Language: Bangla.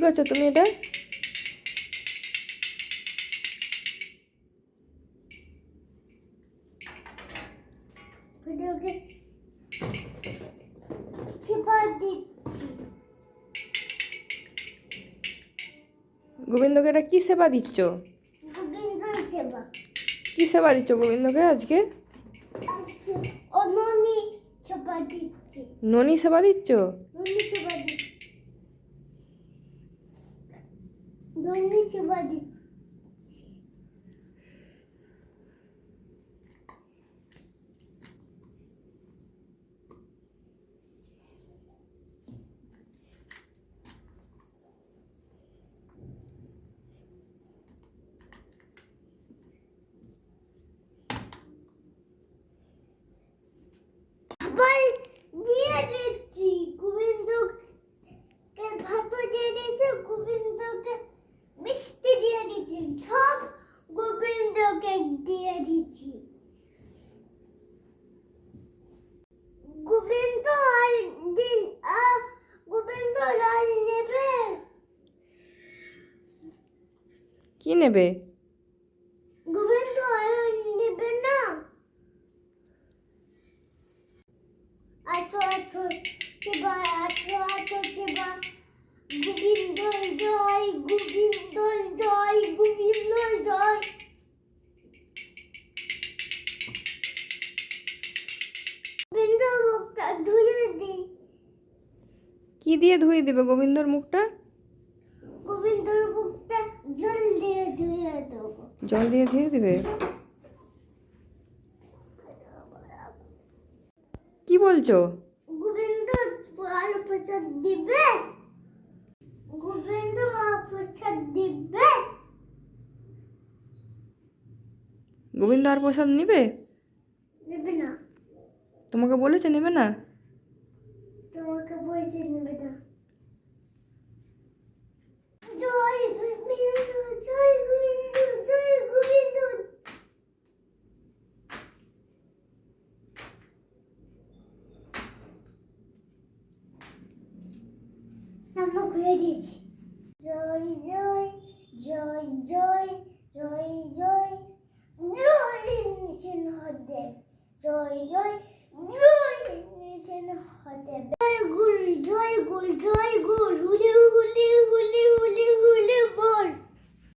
করছো তুমি এটা? গোবিন্দকে এটা কি সেবা দিচ্ছ? কি সেবা দিচ্ছ গোবিন্দকে আজকে? ননি সেবা দিচ্ছ? মিষ্টি দিয়ে দিচ্ছি, সব গোবিন্দকে দিয়ে দিচ্ছি। গোবিন্দ আর দিন গোবিন্দ আর নেবে কি নেবে? গোবিন্দ আর নেবে না। আচ্ছা আচ্ছা সেবা, আচ্ছা আচ্ছা সেবা। গোবিন্দ জয়, গোবিন্দ জয়, গোবিন্দ জয়। গোবিন্দ মুখটা ধুয়ে দিই। কি দিয়ে ধুয়ে দেবে গোবিন্দর মুখটা? গোবিন্দর মুখটা জল দিয়ে ধুয়ে দেবো। জল দিয়ে ধুয়ে দেবে? কি বলছো? গোবিন্দ আর প্রসাদ দিবে। গোবিন্দ আর প্রসাদ দিবে। গোবিন্দ আর প্রসাদ নেবে? নেবে না। তোমাকে বলেছে নেবে না? তোমাকে বলছে নেবে না। জয় গোবিন্দ, জয় গোবিন্দ, জয় গোবিন্দ। আমরা ঘুরে দিয়েছি। জয় জয় জয় জয় জয় জয় জয় সিংহদেব, জয় জয় জয় সিংহদেব। জয় গুল, জয় গুল, জয় গুল, হুলি হুলি হুলি হুলি হুলি বল।